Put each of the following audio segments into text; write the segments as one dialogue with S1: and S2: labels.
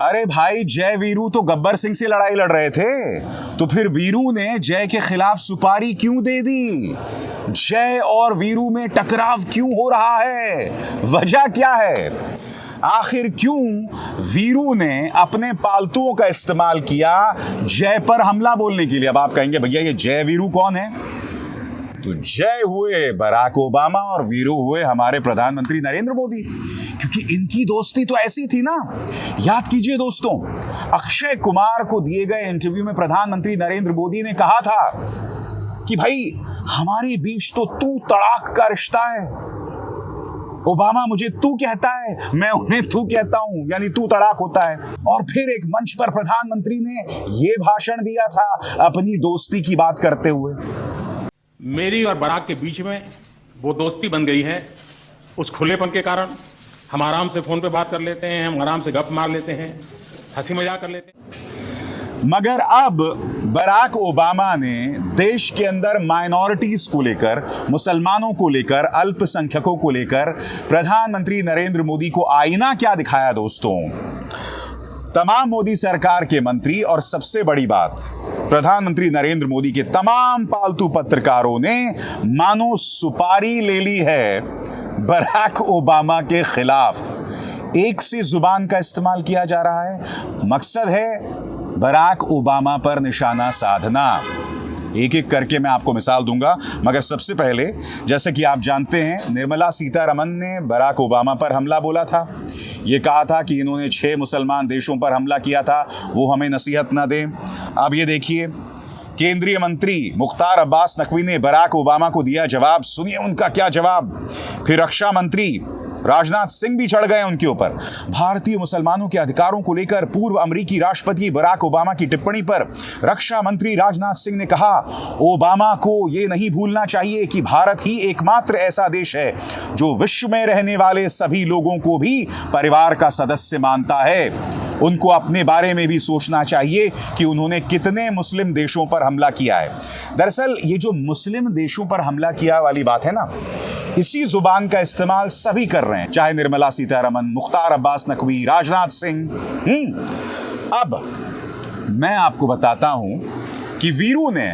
S1: अरे भाई, जय वीरू तो गब्बर सिंह से लड़ाई लड़ रहे थे, तो फिर वीरू ने जय के खिलाफ सुपारी क्यों दे दी? जय और वीरू में टकराव क्यों हो रहा है? वजह क्या है? आखिर क्यों वीरू ने अपने पालतुओं का इस्तेमाल किया जय पर हमला बोलने के लिए? अब आप कहेंगे भैया ये जय वीरू कौन है? तो जय हुए बराक ओबामा और वीरू हुए हमारे प्रधानमंत्री नरेंद्र मोदी, क्योंकि इनकी दोस्ती तो ऐसी थी ना। याद कीजिए दोस्तों, अक्षय कुमार को दिए गए इंटरव्यू में प्रधानमंत्री नरेंद्र मोदी ने कहा था कि भाई हमारे बीच तो तू तड़ाक का रिश्ता है। ओबामा मुझे तू कहता है, मैं उन्हें तू कहता हूं, यानी तू तड़ाक होता है। और फिर एक मंच पर प्रधानमंत्री ने यह भाषण दिया था अपनी दोस्ती की बात करते हुए।
S2: मेरी और बराक के बीच में वो दोस्ती बन गई है उस खुलेपन के कारण। हम आराम से फोन पे बात कर लेते हैं, हम आराम से गप मार लेते हैं, हंसी मजाक कर लेते हैं।
S1: मगर अब बराक ओबामा ने देश के अंदर माइनॉरिटीज को लेकर, मुसलमानों को लेकर, अल्पसंख्यकों को लेकर प्रधानमंत्री नरेंद्र मोदी को आईना क्या दिखाया दोस्तों? तमाम मोदी सरकार के मंत्री और सबसे बड़ी बात प्रधानमंत्री नरेंद्र मोदी के तमाम पालतू पत्रकारों ने मानो सुपारी ले ली है बराक ओबामा के खिलाफ। एक सी जुबान का इस्तेमाल किया जा रहा है, मकसद है बराक ओबामा पर निशाना साधना। एक एक करके मैं आपको मिसाल दूंगा, मगर सबसे पहले, जैसे कि आप जानते हैं, निर्मला सीतारमण ने बराक ओबामा पर हमला बोला था। ये कहा था कि इन्होंने 6 मुसलमान देशों पर हमला किया था, वो हमें नसीहत न दें। अब ये देखिए, केंद्रीय मंत्री मुख्तार अब्बास नकवी ने बराक ओबामा को दिया जवाब। सुनिए उनका क्या जवाब। फिर रक्षा मंत्री राजनाथ सिंह भी चढ़ गए उनके ऊपर। भारतीय मुसलमानों के अधिकारों को लेकर पूर्व अमेरिकी राष्ट्रपति बराक ओबामा की टिप्पणी पर रक्षा मंत्री राजनाथ सिंह ने कहा, ओबामा को यह नहीं भूलना चाहिए कि भारत ही एकमात्र ऐसा देश है जो विश्व में रहने वाले सभी लोगों को भी परिवार का सदस्य मानता है। उनको अपने बारे में भी सोचना चाहिए कि उन्होंने कितने मुस्लिम देशों पर हमला किया है। दरअसल ये जो मुस्लिम देशों पर हमला किया वाली बात है ना, इसी जुबान का इस्तेमाल सभी कर रहे हैं, चाहे निर्मला सीतारमण, मुख्तार अब्बास नकवी, राजनाथ सिंह। अब मैं आपको बताता हूं कि वीरू ने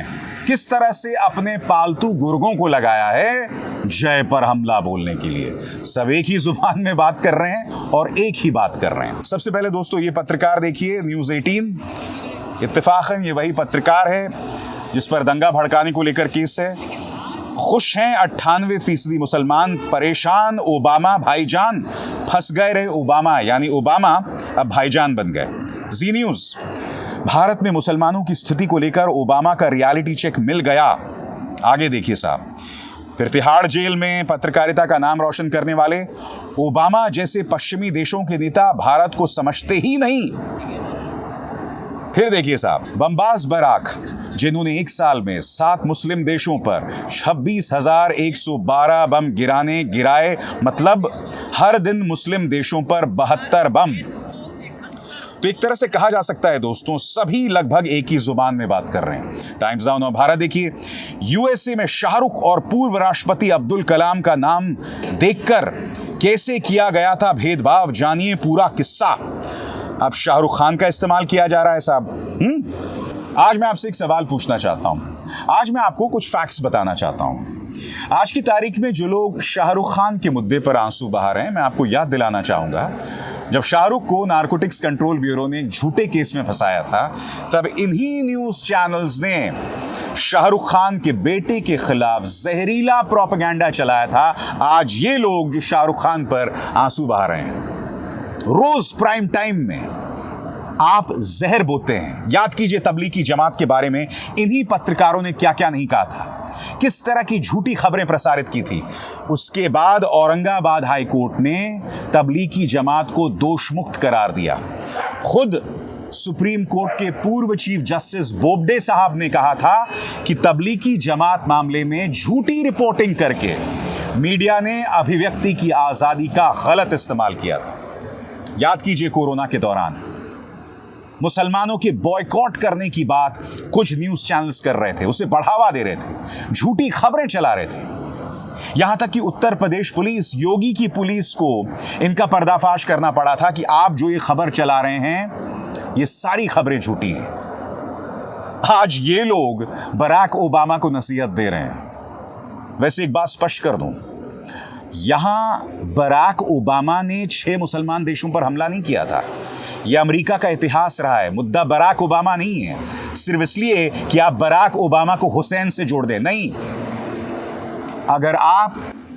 S1: किस तरह से अपने पालतू गुर्गों को लगाया है जय पर हमला बोलने के लिए। सब एक ही जुबान में बात कर रहे हैं और एक ही बात कर रहे हैं। सबसे पहले दोस्तों ये पत्रकार देखिए, न्यूज़ 18। इत्तेफाकन ये वही पत्रकार है जिस पर दंगा भड़काने को लेकर केस है। खुश हैं 98% मुसलमान, परेशान ओबामा भाईजान, फंस गए रहे ओबामा, यानी ओबामा अब भाईजान बन गए। जी न्यूज़, भारत में मुसलमानों की स्थिति को लेकर ओबामा का रियलिटी चेक मिल गया। आगे देखिए साहब। फिर तिहाड़ जेल में पत्रकारिता का नाम रोशन करने वाले ओबामा जैसे पश्चिमी देशों के नेता भारत को समझते ही नहीं। फिर देखिए साहब, बमबाज बराक जिन्होंने एक साल में 7 मुस्लिम देशों पर 26,112 बम गिराए, मतलब हर दिन मुस्लिम देशों पर 72 बम। तो एक तरह से कहा जा सकता है दोस्तों, सभी लगभग एक ही जुबान में बात कर रहे हैं। टाइम्स नाउ और भारत देखिए, यूएसए में शाहरुख और पूर्व राष्ट्रपति अब्दुल कलाम का नाम देखकर कैसे किया गया था भेदभाव, जानिए पूरा किस्सा। अब शाहरुख खान का इस्तेमाल किया जा रहा है साहब। आज मैं आपसे एक सवाल पूछना चाहता हूं। आज मैं आपको कुछ फैक्ट्स बताना चाहता हूं। आज की तारीख में जो लोग शाहरुख खान के मुद्दे पर आंसू बहा रहे हैं, मैं आपको याद दिलाना चाहूंगा, जब शाहरुख को नारकोटिक्स कंट्रोल ब्यूरो ने झूठे केस में फंसाया था, तब इन्हीं न्यूज चैनल्स ने शाहरुख खान के बेटे के खिलाफ जहरीला प्रोपेगेंडा चलाया था। आज ये लोग जो शाहरुख खान पर आंसू बहा रहे हैं, रोज प्राइम टाइम में आप जहर बोते हैं। याद कीजिए तबलीगी जमात के बारे में इन्हीं पत्रकारों ने क्या क्या नहीं कहा था, किस तरह की झूठी खबरें प्रसारित की थी। उसके बाद औरंगाबाद हाई कोर्ट ने तबलीगी जमात को दोषमुक्त करार दिया। खुद सुप्रीम कोर्ट के पूर्व चीफ जस्टिस बोबडे साहब ने कहा था कि तबलीगी जमात मामले में झूठी रिपोर्टिंग करके मीडिया ने अभिव्यक्ति की आजादी का गलत इस्तेमाल किया था। याद कीजिए कोरोना के दौरान मुसलमानों के बॉयकॉट करने की बात कुछ न्यूज चैनल्स कर रहे थे, उसे बढ़ावा दे रहे थे, झूठी खबरें चला रहे थे। यहां तक कि उत्तर प्रदेश पुलिस, योगी की पुलिस को इनका पर्दाफाश करना पड़ा था कि आप जो ये खबर चला रहे हैं, ये सारी खबरें झूठी हैं। आज ये लोग बराक ओबामा को नसीहत दे रहे हैं। वैसे एक बात स्पष्ट कर दूं, यहां बराक ओबामा ने 6 मुसलमान देशों पर हमला नहीं किया था। यह अमेरिका का इतिहास रहा है। मुद्दा बराक ओबामा नहीं है, सिर्फ इसलिए कि आप बराक ओबामा को हुसैन से जोड़ दें। नहीं, अगर आप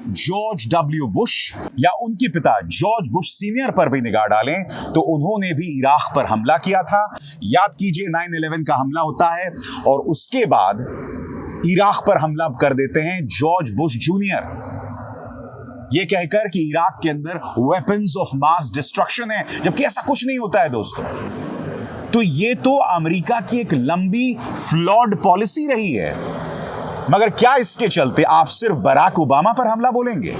S1: जॉर्ज डब्ल्यू बुश या उनके पिता जॉर्ज बुश सीनियर पर भी निगाह डालें तो उन्होंने भी इराक पर हमला किया था। याद कीजिए 9/11 का हमला होता है और उसके बाद इराक पर हमला कर देते हैं जॉर्ज बुश जूनियर, यह कहकर कि इराक के अंदर वेपन्स ऑफ मास डिस्ट्रक्शन है, जबकि ऐसा कुछ नहीं होता है दोस्तों। तो ये तो अमेरिका की एक लंबी फ्लॉड पॉलिसी रही है। मगर क्या इसके चलते आप सिर्फ बराक ओबामा पर हमला बोलेंगे?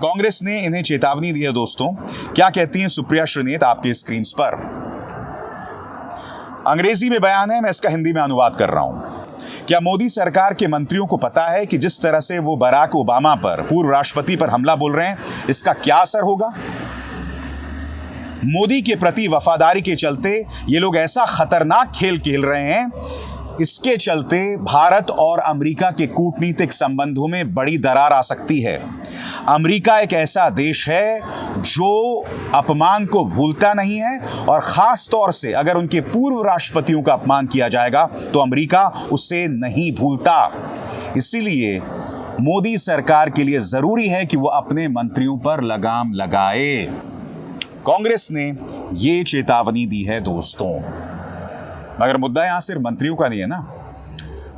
S1: कांग्रेस ने इन्हें चेतावनी दी है दोस्तों। क्या कहती हैं सुप्रिया श्रीनेत आपके स्क्रीन पर? अंग्रेजी में बयान है, मैं इसका हिंदी में अनुवाद कर रहा हूं। क्या मोदी सरकार के मंत्रियों को पता है कि जिस तरह से वो बराक ओबामा पर, पूर्व राष्ट्रपति पर हमला बोल रहे हैं, इसका क्या असर होगा? मोदी के प्रति वफादारी के चलते ये लोग ऐसा खतरनाक खेल खेल रहे हैं, इसके चलते भारत और अमेरिका के कूटनीतिक संबंधों में बड़ी दरार आ सकती है। अमेरिका एक ऐसा देश है जो अपमान को भूलता नहीं है और खास तौर से अगर उनके पूर्व राष्ट्रपतियों का अपमान किया जाएगा तो अमेरिका उसे नहीं भूलता। इसीलिए मोदी सरकार के लिए जरूरी है कि वो अपने मंत्रियों पर लगाम लगाए। कांग्रेस ने ये चेतावनी दी है दोस्तों। मगर मुद्दा यहां सिर्फ मंत्रियों का नहीं है ना।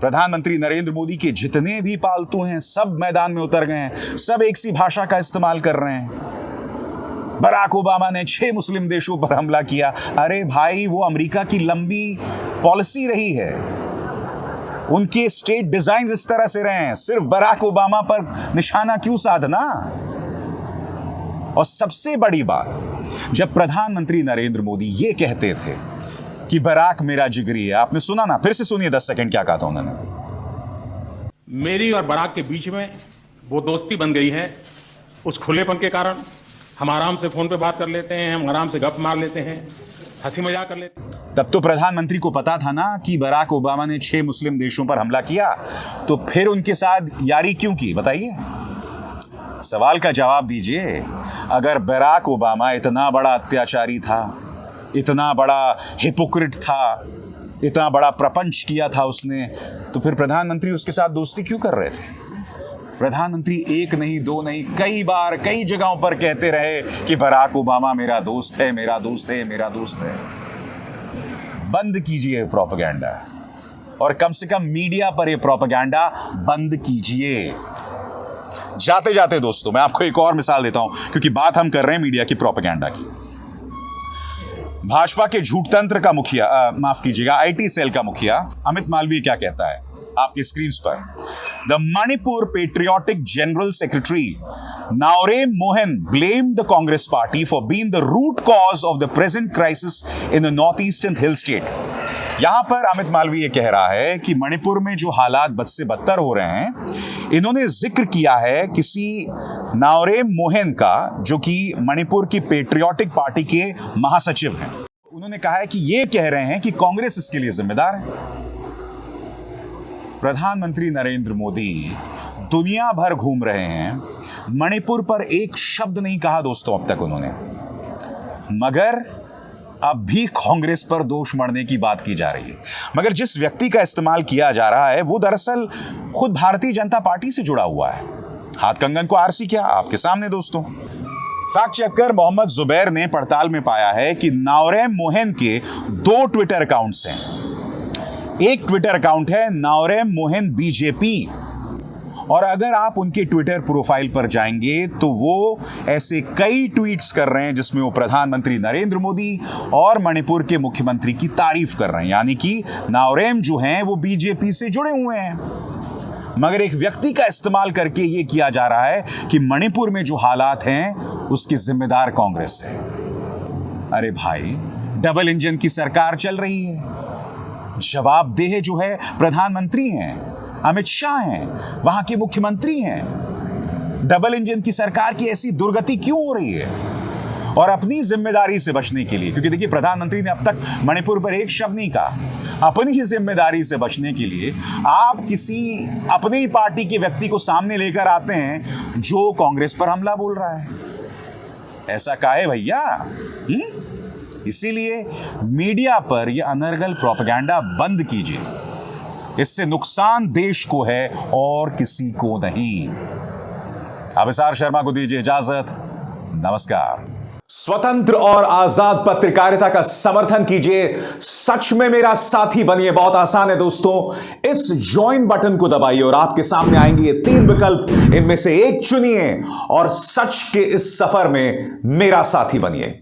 S1: प्रधानमंत्री नरेंद्र मोदी के जितने भी पालतू हैं सब मैदान में उतर गए हैं, सब एक सी भाषा का इस्तेमाल कर रहे हैं। बराक ओबामा ने 6 मुस्लिम देशों पर हमला किया। अरे भाई, वो अमेरिका की लंबी पॉलिसी रही है, उनके स्टेट डिजाइन इस तरह से रहे हैं। सिर्फ बराक ओबामा पर निशाना क्यों साधना? और सबसे बड़ी बात, जब प्रधानमंत्री नरेंद्र मोदी ये कहते थे कि बराक मेरा जिगरी है, आपने सुना ना? फिर से सुनिए 10 सेकंड क्या कहा था उन्होंने।
S2: मेरी और बराक के बीच में वो दोस्ती बन गई है। उस खुलेपन के कारण हम आराम से फोन पे बात कर लेते हैं, हम आराम से गप मार लेते हैं, हंसी मजाक कर लेते हैं।
S1: तब तो प्रधानमंत्री को पता था ना कि बराक ओबामा ने 6 मुस्लिम देशों पर हमला किया, तो फिर उनके साथ यारी क्यों की? बताइए, सवाल का जवाब दीजिए। अगर बराक ओबामा इतना बड़ा अत्याचारी था, इतना बड़ा हिपोक्रेट था, इतना बड़ा प्रपंच किया था उसने, तो फिर प्रधानमंत्री उसके साथ दोस्ती क्यों कर रहे थे? प्रधानमंत्री 1 नहीं 2 नहीं, कई बार कई जगहों पर कहते रहे कि बराक ओबामा मेरा दोस्त है, मेरा दोस्त है, मेरा दोस्त है। बंद कीजिए प्रोपेगेंडा, और कम से कम मीडिया पर यह प्रोपेगेंडा बंद कीजिए। जाते जाते दोस्तों, मैं आपको एक और मिसाल देता हूं, क्योंकि बात हम कर रहे हैं मीडिया की प्रोपेगेंडा की। भाजपा के झूठ तंत्र का मुखिया, माफ कीजिएगा, आईटी सेल का मुखिया अमित मालवीय क्या कहता है आपकी स्क्रीन पर? The Manipur patriotic general secretary Naorem Mohan blamed the Congress party for being the root cause of the present crisis in the northeastern hill state. यहां पर अमित मालवीय कह रहा है कि मणिपुर में जो हालात बद से बदतर हो रहे हैं, इन्होंने जिक्र किया है किसी नाओरेम मोहन का, जो कि मणिपुर की पेट्रियोटिक पार्टी के महासचिव हैं। उन्होंने कहा है कि ये कह रहे हैं कि कांग्रेस इसके लिए जिम्मेदार है। प्रधानमंत्री नरेंद्र मोदी दुनिया भर घूम रहे हैं, मणिपुर पर एक शब्द नहीं कहा दोस्तों अब तक उन्होंने, मगर अब भी कांग्रेस पर दोष मढ़ने की बात की जा रही है। मगर जिस व्यक्ति का इस्तेमाल किया जा रहा है वो दरअसल खुद भारतीय जनता पार्टी से जुड़ा हुआ है। हाथ कंगन को आरसी क्या? आपके सामने दोस्तों। फैक्ट चेकर मोहम्मद जुबैर ने पड़ताल में पाया है कि नाओरेम मोहन के 2 ट्विटर अकाउंट्स हैं। एक ट्विटर अकाउंट है नाओरेम मोहन बीजेपी, और अगर आप उनके ट्विटर प्रोफाइल पर जाएंगे तो वो ऐसे कई ट्वीट्स कर रहे हैं जिसमें वो प्रधानमंत्री नरेंद्र मोदी और मणिपुर के मुख्यमंत्री की तारीफ कर रहे हैं। यानी कि नाओरेम जो हैं वो बीजेपी से जुड़े हुए हैं, मगर एक व्यक्ति का इस्तेमाल करके ये किया जा रहा है कि मणिपुर में जो हालात हैं उसकी जिम्मेदार कांग्रेस है। अरे भाई, डबल इंजन की सरकार चल रही है, जवाबदेह जो है प्रधानमंत्री हैं, अमित शाह हैं, वहां के मुख्यमंत्री हैं। डबल इंजन की सरकार की ऐसी दुर्गति क्यों हो रही है? और अपनी जिम्मेदारी से बचने के लिए, क्योंकि देखिए प्रधानमंत्री ने अब तक मणिपुर पर एक शब्द नहीं कहा, अपनी ही जिम्मेदारी से बचने के लिए आप किसी अपनी ही पार्टी के व्यक्ति को सामने लेकर आते हैं जो कांग्रेस पर हमला बोल रहा है। ऐसा काहे भैया? इसीलिए मीडिया पर यह अनर्गल प्रोपेगेंडा बंद कीजिए। इससे नुकसान देश को है और किसी को नहीं। अभिसार शर्मा को दीजिए इजाजत। नमस्कार।
S3: स्वतंत्र और आजाद पत्रकारिता का समर्थन कीजिए, सच में मेरा साथी बनिए। बहुत आसान है दोस्तों, इस ज्वाइन बटन को दबाइए और आपके सामने आएंगे ये 3 विकल्प, इनमें से एक चुनिए और सच के इस सफर में मेरा साथी बनिए।